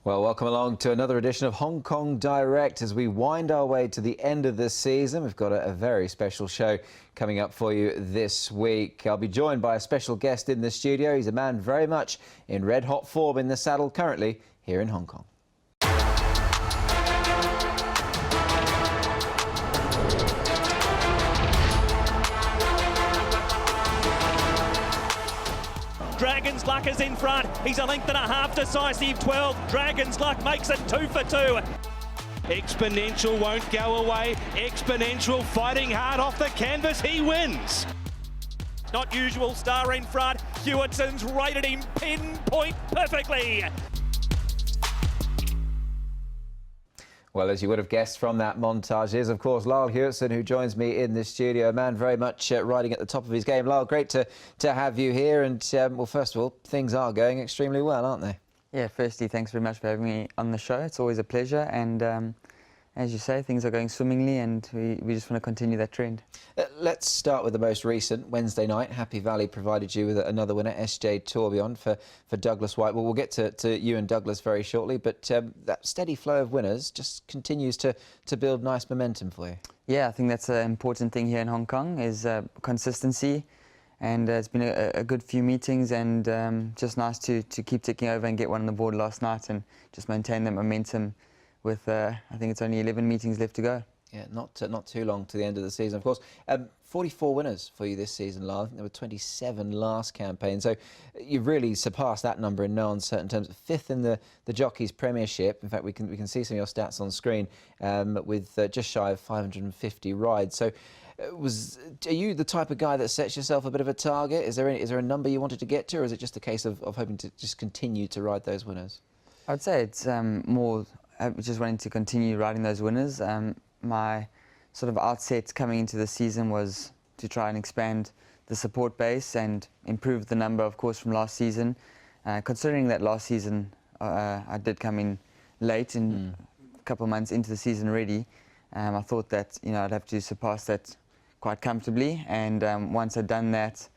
Well, welcome along to another edition of Hong Kong Direct as we wind our way to the end of this season. We've got a very special show coming up for you this week. I'll be joined by a special guest in the studio. He's a man very much in red-hot form in the saddle currently here in Hong Kong. Dragon's Luck is in front. He's a length and a half decisive 12. Dragon's Luck makes it 2 for 2. Exponential won't go away. Exponential fighting hard off the canvas. He wins. Not Usual Star in front. Hewitson's rated him pinpoint perfectly. Well, as you would have guessed from that montage is, of course, Lyle Hewitson, who joins me in the studio, a man very much riding at the top of his game. Lyle, great to have you here. And, well, first of all, things are going extremely well, aren't they? Yeah, firstly, thanks very much for having me on the show. It's always a pleasure. And as you say, things are going swimmingly, and we just want to continue that trend. Let's start with the most recent. Wednesday night, Happy Valley provided you with another winner, SJ Tourbillon for Douglas White. Well, we'll get to you and Douglas very shortly, but that steady flow of winners just continues to build nice momentum for you. Yeah, I think that's an important thing here in Hong Kong is consistency. And it's been a good few meetings, and just nice to keep ticking over and get one on the board last night and just maintain that momentum with, I think it's only 11 meetings left to go. Yeah, not too long to the end of the season, of course. 44 winners for you this season, Lyle. I think there were 27 last campaign. So you've really surpassed that number in no uncertain terms. 5th in the Jockeys Premiership. In fact, we can see some of your stats on screen with just shy of 550 rides. So are you the type of guy that sets yourself a bit of a target? Is there a number you wanted to get to, or is it just a case of hoping to just continue to ride those winners? I'd say it's more just wanting to continue riding those winners. My sort of outset coming into the season was to try and expand the support base and improve the number, of course, from last season. Considering that last season I did come in late, in a couple of months into the season already, I thought that I'd have to surpass that quite comfortably. And once I'd done that,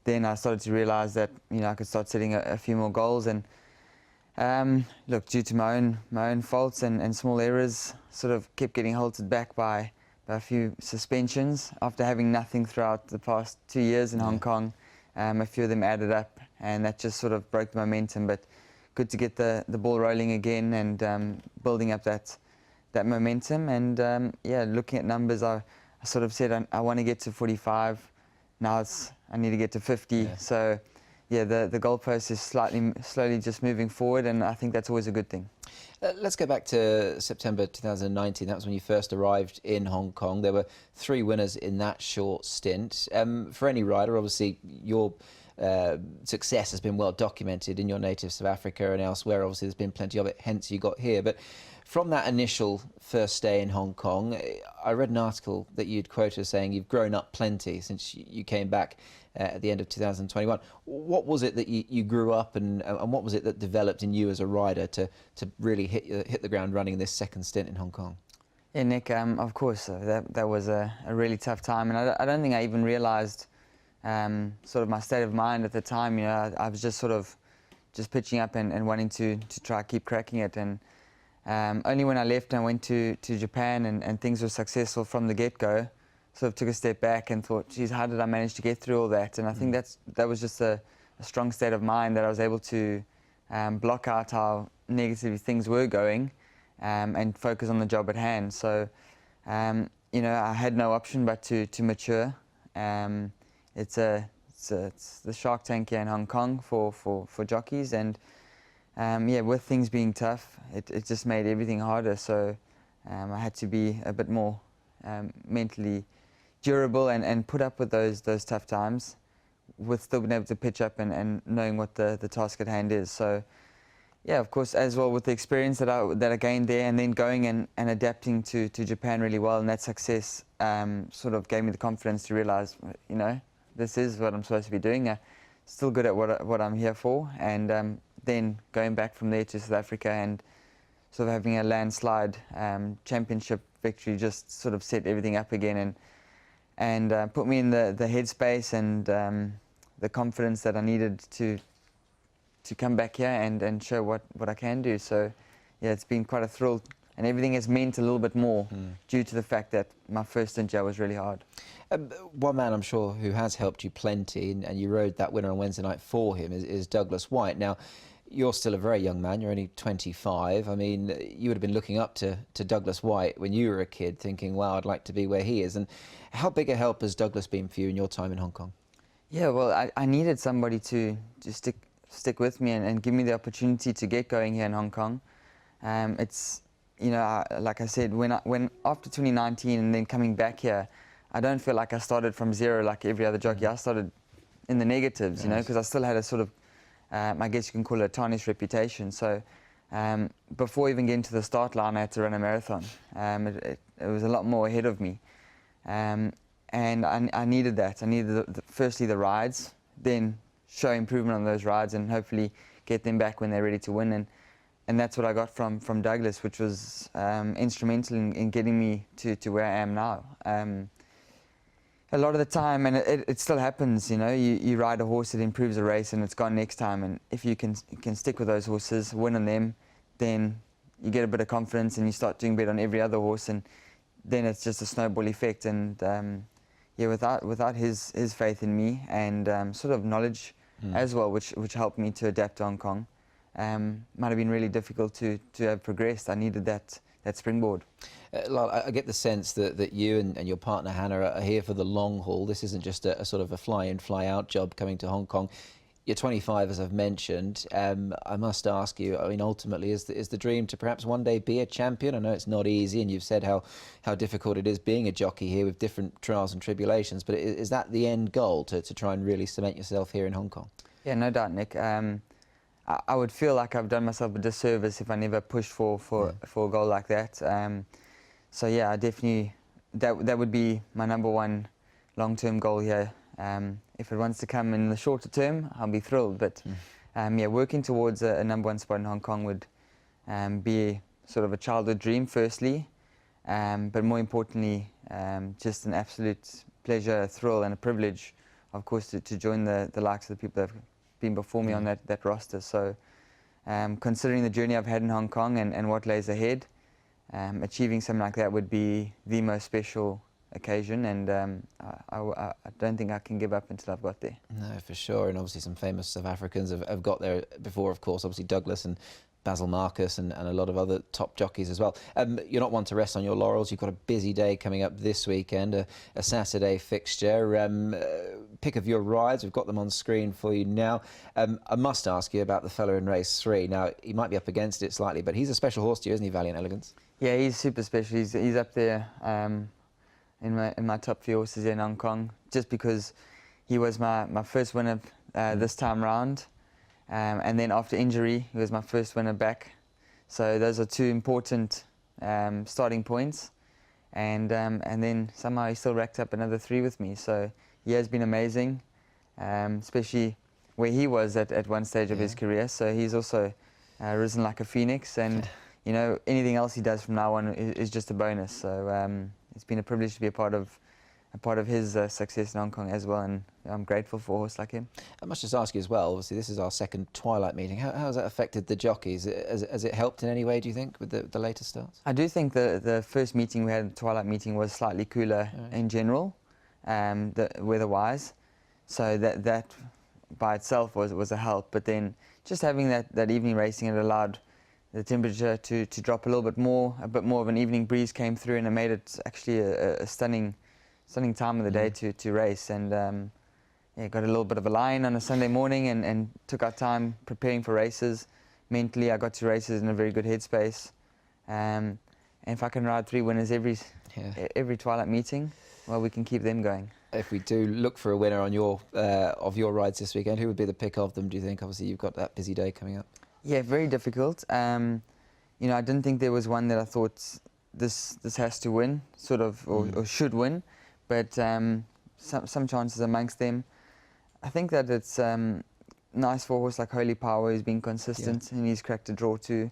then I started to realise that I could start setting a few more goals. And look, due to my own faults and small errors, sort of kept getting halted back by a few suspensions after having nothing throughout the past 2 years in Hong Kong. A few of them added up, and that just sort of broke the momentum. But good to get the ball rolling again and building up that momentum. And yeah, looking at numbers, I sort of said I want to get to 45. Now I need to get to 50. Yeah. So yeah, the goalpost is slowly just moving forward, and I think that's always a good thing. Let's go back to September 2019. That was when you first arrived in Hong Kong. There were 3 winners in that short stint. For any rider, obviously, your success has been well documented in your native South Africa and elsewhere. Obviously, there's been plenty of it, hence you got here. But from that initial first stay in Hong Kong, I read an article that you'd quoted as saying you've grown up plenty since you came back at the end of 2021. What was it that you grew up and what was it that developed in you as a rider to really hit the ground running this second stint in Hong Kong? Yeah, Nick, of course, that was a really tough time, and I don't think I even realised sort of my state of mind at the time. I was just sort of pitching up and wanting to try keep cracking it. And only when I left and went to Japan and things were successful from the get-go, sort of took a step back and thought, geez, how did I manage to get through all that? And I think that was just a strong state of mind that I was able to block out how negatively things were going and focus on the job at hand. So, I had no option but to mature. It's the Shark Tank here in Hong Kong for jockeys, and yeah, with things being tough, it just made everything harder. So I had to be a bit more mentally durable and put up with those tough times, with still being able to pitch up and knowing what the task at hand is. So yeah, of course, as well with the experience that I gained there, and then going and adapting to Japan really well, and that success sort of gave me the confidence to realise, this is what I'm supposed to be doing. Still good at what I'm here for, and then going back from there to South Africa and sort of having a landslide championship victory just sort of set everything up again and put me in the headspace and the confidence that I needed to come back here and show what I can do. So yeah, it's been quite a thrill, and everything has meant a little bit more due to the fact that my first stint here was really hard. One man I'm sure who has helped you plenty, and you rode that winner on Wednesday night for him, is Douglas White. Now, you're still a very young man, you're only 25. I mean, you would have been looking up to Douglas White when you were a kid, thinking, wow, I'd like to be where he is. And how big a help has Douglas been for you in your time in Hong Kong? Yeah, well, I needed somebody to stick with me and give me the opportunity to get going here in Hong Kong. It's, you know, like I said, when after 2019 and then coming back here, I don't feel like I started from zero like every other jockey. I started in the negatives, you know, because I still had a sort of, I guess you can call it a tarnished reputation. So before even getting to the start line, I had to run a marathon. It was a lot more ahead of me. And I needed that. I needed, firstly, the rides, then show improvement on those rides and hopefully get them back when they're ready to win. And that's what I got from Douglas, which was instrumental in getting me to where I am now. A lot of the time, and it still happens, you know, you ride a horse, it improves a race and it's gone next time. And if you can stick with those horses, win on them, then you get a bit of confidence and you start doing better on every other horse, and then it's just a snowball effect. And yeah, without his faith in me and sort of knowledge as well, which helped me to adapt to Hong Kong, might have been really difficult to have progressed. I needed that springboard. Lyle, I get the sense that you and your partner Hannah are here for the long haul. This isn't just a sort of a fly-in, fly-out job coming to Hong Kong. You're 25, as I've mentioned. I must ask you, I mean, ultimately, is the dream to perhaps one day be a champion? I know it's not easy, and you've said how difficult it is being a jockey here with different trials and tribulations, but is that the end goal, to try and really cement yourself here in Hong Kong? Yeah, no doubt, Nick. I would feel like I've done myself a disservice if I never pushed for a goal like that. So yeah, I definitely, that would be my _1 long-term goal here. If it wants to come in the shorter term, I'll be thrilled. But yeah, working towards a #1 spot in Hong Kong would be sort of a childhood dream, firstly, but more importantly, just an absolute pleasure, a thrill, and a privilege, of course, to join the likes of the people that have been before me on that roster. So considering the journey I've had in Hong Kong and what lays ahead, achieving something like that would be the most special occasion, and I don't think I can give up until I've got there. No, for sure. And obviously some famous South Africans have got there before, of course, obviously Douglas and Basil Marcus and a lot of other top jockeys as well. You're not one to rest on your laurels. You've got a busy day coming up this weekend, a Saturday fixture. Pick of your rides, we've got them on screen for you now. I must ask you about the fella in race 3. Now, he might be up against it slightly, but he's a special horse to you, isn't he, Valiant Elegance? Yeah, he's super special. He's up there in my top few horses here in Hong Kong, just because he was my first winner this time round. And then after injury, he was my first winner back. So those are two important starting points. And then somehow he still racked up another 3 with me. So he has been amazing, especially where he was at one stage of his career. So he's also risen like a phoenix. And you know, anything else he does from now on is just a bonus. So it's been a privilege to be a part of his success in Hong Kong as well, and I'm grateful for a horse like him. I must just ask you as well, obviously this is our second Twilight meeting. How has that affected the jockeys? Has it helped in any way, do you think, with the later starts? I do think the first meeting we had, the Twilight meeting, was slightly cooler in general, weather-wise. So that by itself was a help. But then just having that evening racing, it allowed the temperature to drop a little bit more. A bit more of an evening breeze came through, and it made it actually a stunning time of the day to race. And yeah, got a little bit of a line on a Sunday morning and took our time preparing for races. Mentally, I got to races in a very good headspace. And if I can ride 3 winners every Twilight meeting, well, we can keep them going. If we do look for a winner on your of your rides this weekend, who would be the pick of them, do you think? Obviously, you've got that busy day coming up. Yeah, very difficult. You know, I didn't think there was one that I thought this has to win, sort of, or should win. But some chances amongst them. I think that it's nice for a horse like Holy Power, who's been consistent, and he's cracked a draw too.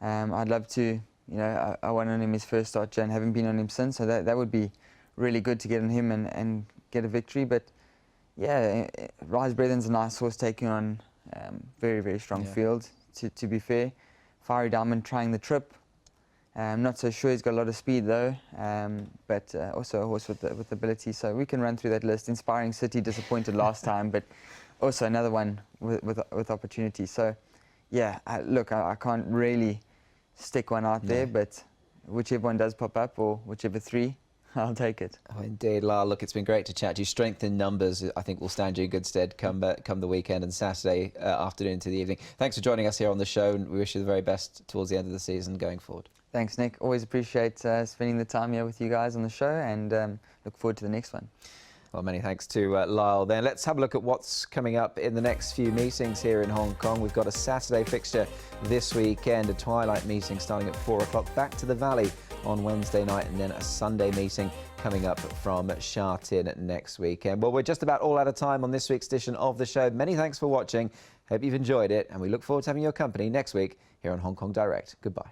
I'd love to, you know, I won on him his first start, and haven't been on him since, so that would be really good to get on him and get a victory. But yeah, Rise Brethren's a nice horse taking on Very, very strong field, to be fair. Fiery Diamond trying the trip. Not so sure, he's got a lot of speed though, but also a horse with ability, so we can run through that list. Inspiring City, disappointed last time, but also another one with opportunity. So yeah, look, I can't really stick one out there, but whichever one does pop up, or whichever three, I'll take it. Oh, indeed, Lyle. Look, it's been great to chat to you. Strength in numbers, I think, will stand you in good stead come the weekend and Saturday afternoon to the evening. Thanks for joining us here on the show, and we wish you the very best towards the end of the season going forward. Thanks, Nick. Always appreciate spending the time here with you guys on the show, and look forward to the next one. Well, many thanks to Lyle. Then let's have a look at what's coming up in the next few meetings here in Hong Kong. We've got a Saturday fixture this weekend, a twilight meeting starting at 4 o'clock, back to the Valley on Wednesday night, and then a Sunday meeting coming up from Sha Tin next weekend. Well, we're just about all out of time on this week's edition of the show. Many thanks for watching. Hope you've enjoyed it, and we look forward to having your company next week here on Hong Kong Direct. Goodbye.